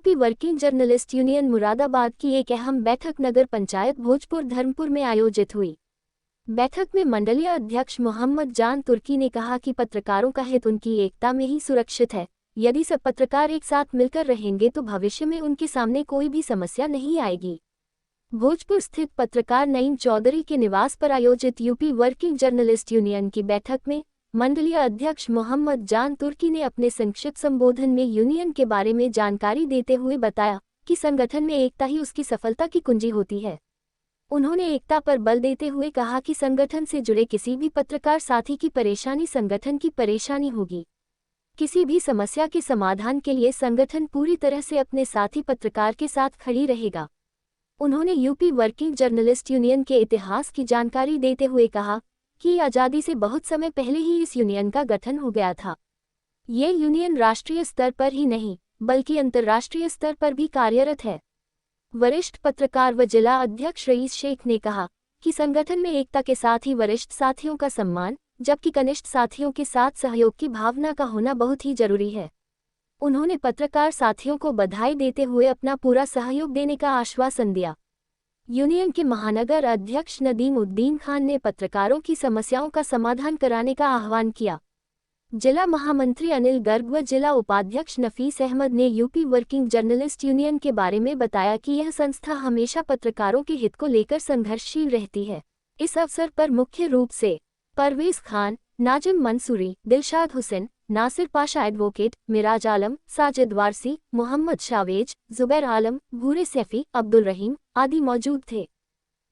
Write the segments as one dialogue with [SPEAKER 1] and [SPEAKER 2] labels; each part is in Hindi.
[SPEAKER 1] UP working journalist union Moradabad की एक अहम बैठक नगर पंचायत भोजपुर धर्मपुर में आयोजित हुई। बैठक में मंडलीय अध्यक्ष मोहम्मद जान तुर्की ने कहा कि पत्रकारों का हित उनकी एकता में ही सुरक्षित है। यदि सब पत्रकार एक साथ मिलकर रहेंगे तो भविष्य में उनके सामने कोई भी समस्या नहीं आएगी। भोजपुर स्थित पत्रकार नईम चौधरी के निवास पर आयोजित यूपी वर्किंग जर्नलिस्ट यूनियन की बैठक में मंडलीय अध्यक्ष मोहम्मद जान तुर्की ने अपने संक्षिप्त संबोधन में यूनियन के बारे में जानकारी देते हुए बताया कि संगठन में एकता ही उसकी सफलता की कुंजी होती है। उन्होंने एकता पर बल देते हुए कहा कि संगठन से जुड़े किसी भी पत्रकार साथी की परेशानी संगठन की परेशानी होगी। किसी भी समस्या के समाधान के लिए संगठन पूरी तरह से अपने साथी पत्रकार के साथ खड़ी रहेगा। उन्होंने यूपी वर्किंग जर्नलिस्ट यूनियन के इतिहास की जानकारी देते हुए कहा कि आज़ादी से बहुत समय पहले ही इस यूनियन का गठन हो गया था। ये यूनियन राष्ट्रीय स्तर पर ही नहीं बल्कि अंतर्राष्ट्रीय स्तर पर भी कार्यरत है। वरिष्ठ पत्रकार व जिला अध्यक्ष रईस शेख ने कहा कि संगठन में एकता के साथ ही वरिष्ठ साथियों का सम्मान जबकि कनिष्ठ साथियों के साथ सहयोग की भावना का होना बहुत ही जरूरी है। उन्होंने पत्रकार साथियों को बधाई देते हुए अपना पूरा सहयोग देने का आश्वासन दिया। यूनियन के महानगर अध्यक्ष नदीम उद्दीन खान ने पत्रकारों की समस्याओं का समाधान कराने का आह्वान किया। जिला महामंत्री अनिल गर्ग व जिला उपाध्यक्ष नफीस अहमद ने यूपी वर्किंग जर्नलिस्ट यूनियन के बारे में बताया कि यह संस्था हमेशा पत्रकारों के हित को लेकर संघर्षशील रहती है। इस अवसर पर मुख्य रूप से परवेज खान, नाजिम मंसूरी, दिलशाद हुसैन, नासिर पाशा एडवोकेट, मिराज आलम, साजिद वारसी, मोहम्मद शावेज, जुबैर आलम, भूरे सैफी, अब्दुल रहीम आदि मौजूद थे।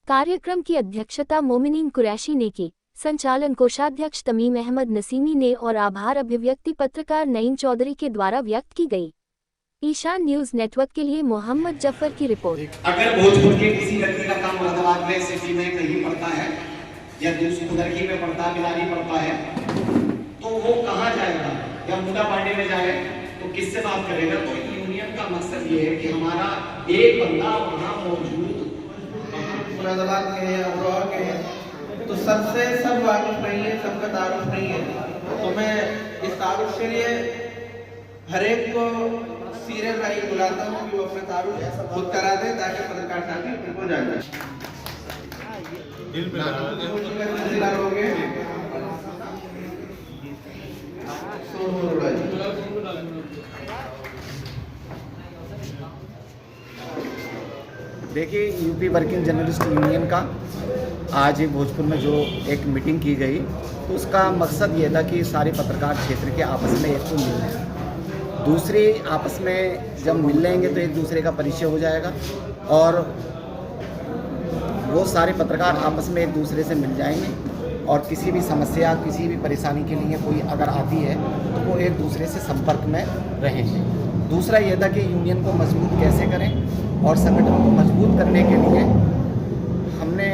[SPEAKER 1] कार्यक्रम की अध्यक्षता मोमिनीन कुरैशी ने की। संचालन कोषाध्यक्ष तमीम अहमद नसीमी ने और आभार अभिव्यक्ति पत्रकार नईम चौधरी के द्वारा व्यक्त की गई। ईशान न्यूज नेटवर्क के लिए मोहम्मद जफर की रिपोर्ट।
[SPEAKER 2] अगर भोजपुर के किसी व्यक्ति का काम मुरादाबाद में सिटी में कहीं पड़ता है या दूसरी में पड़ता है, बिलारी पड़ता है, तो वो कहाँ जाएगा या मुद्दा पार्टी में जाए तो किससे बात करेगा। तो यूनियन का मकसद ये है कि हमारा एक बंदा वहाँ मौजूद
[SPEAKER 3] मुरादाबाद के अमरोहा के तो सबसे सब वाकिफ नहीं है, सबका तारुफ नहीं है। तो मैं इस तारुफ के लिए हर एक को सीरियल राही बुलाता हूँ कि वो अपना तारुफ खुद करा दे ताकि पत्रकार साथी उनको जाने जिला होंगे।
[SPEAKER 4] देखिए, यूपी वर्किंग जर्नलिस्ट यूनियन का आज भोजपुर में जो एक मीटिंग की गई तो उसका मकसद ये था कि सारे पत्रकार क्षेत्र के आपस में एक तो मिल लें, दूसरे आपस में जब मिल लेंगे तो एक दूसरे का परिचय हो जाएगा और वो सारे पत्रकार आपस में एक दूसरे से मिल जाएंगे और किसी भी समस्या किसी भी परेशानी के लिए कोई अगर आती है तो वो एक दूसरे से संपर्क में रहेंगे। दूसरा ये था कि यूनियन को मजबूत कैसे करें और संगठन को मजबूत करने के लिए हमने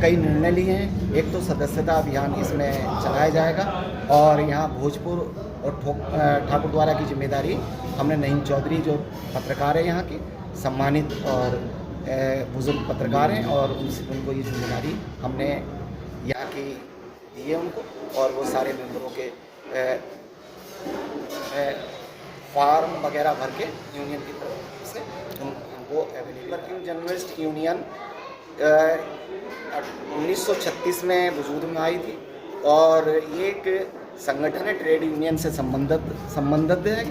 [SPEAKER 4] कई निर्णय लिए हैं। एक तो सदस्यता अभियान इसमें चलाया जाएगा और यहाँ भोजपुर और ठाकुर द्वारा की जिम्मेदारी हमने नईम चौधरी जो पत्रकार है यहाँ के सम्मानित और बुजुर्ग पत्रकार हैं और उनको ये जिम्मेदारी हमने यहाँ की दी है उनको और वो सारे मेंबरों के फॉर्म वगैरह भर के यूनियन की तरफ से उनको अवेलेबल। वर्किंग जर्नलिस्ट यूनियन 1936 में वजूद में आई थी और ये एक संगठन है, ट्रेड यूनियन से संबंधित है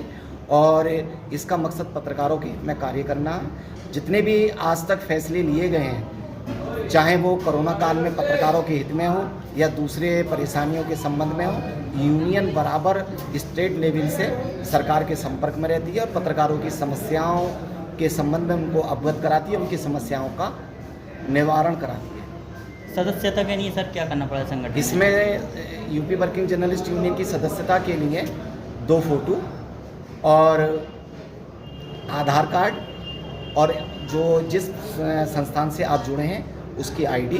[SPEAKER 4] और इसका मकसद पत्रकारों के हित में कार्य करना है। जितने भी आज तक फैसले लिए गए हैं, चाहे वो कोरोना काल में पत्रकारों के हित में हो या दूसरे परेशानियों के संबंध में हो, यूनियन बराबर स्टेट लेवल से सरकार के संपर्क में रहती है और पत्रकारों की समस्याओं के संबंध में उनको अवगत कराती है, उनकी समस्याओं का निवारण कराती है।
[SPEAKER 5] सदस्यता के लिए सर क्या करना पड़ा संगठन?
[SPEAKER 4] इसमें यूपी वर्किंग जर्नलिस्ट यूनियन की सदस्यता के लिए 2 फोटो और आधार कार्ड और जो जिस संस्थान से आप जुड़े हैं उसकी आईडी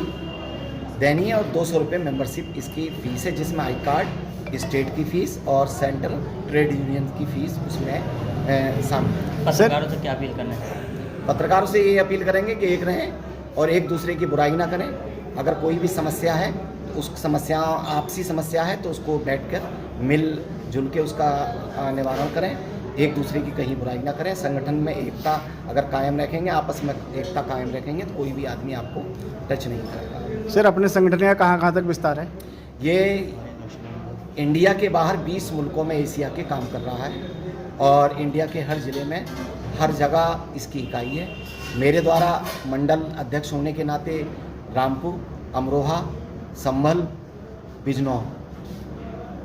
[SPEAKER 4] देनी है और 200 रुपये मेंबरशिप इसकी फ़ीस है, जिसमें आई कार्ड, स्टेट की फ़ीस और सेंट्रल ट्रेड यूनियन की फ़ीस उसमें शामिल।
[SPEAKER 5] पत्रकारों से क्या अपील करना है?
[SPEAKER 4] पत्रकारों से ये अपील करेंगे कि एक रहें और एक दूसरे की बुराई ना करें। अगर कोई भी समस्या है तो उस समस्या आपसी समस्या है तो उसको बैठकर मिल जुल के उसका निवारण करें एक दूसरे की कहीं बुराई ना करें। संगठन में एकता अगर कायम रखेंगे, आपस में एकता कायम रखेंगे तो कोई भी आदमी आपको टच नहीं करेगा।
[SPEAKER 6] सर अपने संगठन का कहाँ तक विस्तार है?
[SPEAKER 4] ये इंडिया के बाहर 20 मुल्कों में एशिया के काम कर रहा है और इंडिया के हर ज़िले में हर जगह इसकी इकाई है। मेरे द्वारा मंडल अध्यक्ष होने के नाते रामपुर, अमरोहा, संभल, बिजनौर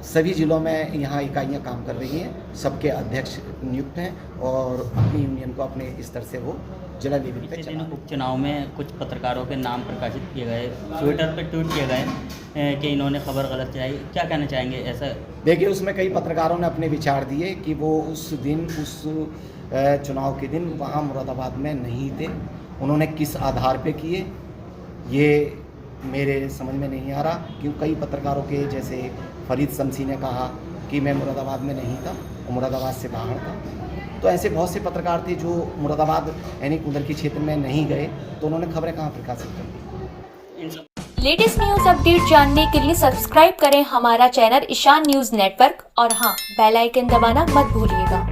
[SPEAKER 4] सभी ज़िलों में यहाँ इकाइयाँ काम कर रही हैं। सबके अध्यक्ष नियुक्त हैं और अपनी यूनियन को अपने स्तर से वो जिला लेवल पे
[SPEAKER 5] पिछले
[SPEAKER 4] चला
[SPEAKER 5] दिनों उपचुनाव में कुछ पत्रकारों के नाम प्रकाशित किए गए, ट्विटर पे ट्वीट किए गए कि इन्होंने खबर गलत चलाई। क्या कहना चाहेंगे ऐसा?
[SPEAKER 4] देखिए, उसमें कई पत्रकारों ने अपने विचार दिए कि वो उस दिन उस चुनाव के दिन वहाँ मुरादाबाद में नहीं थे। उन्होंने किस आधार पे किए ये मेरे समझ में नहीं आ रहा। क्यों कई पत्रकारों के जैसे फरीद शमसी ने कहा कि मैं मुरादाबाद में नहीं था, वो मुरादाबाद से बाहर था। तो ऐसे बहुत से पत्रकार थे जो मुरादाबाद यानी उधर के क्षेत्र में नहीं गए, तो उन्होंने खबरें कहाँ प्रकाशित कर दी।
[SPEAKER 7] लेटेस्ट न्यूज अपडेट जानने के लिए सब्सक्राइब करें हमारा चैनल ईशान न्यूज नेटवर्क और हाँ, बेल आइकन दबाना मत भूलिएगा।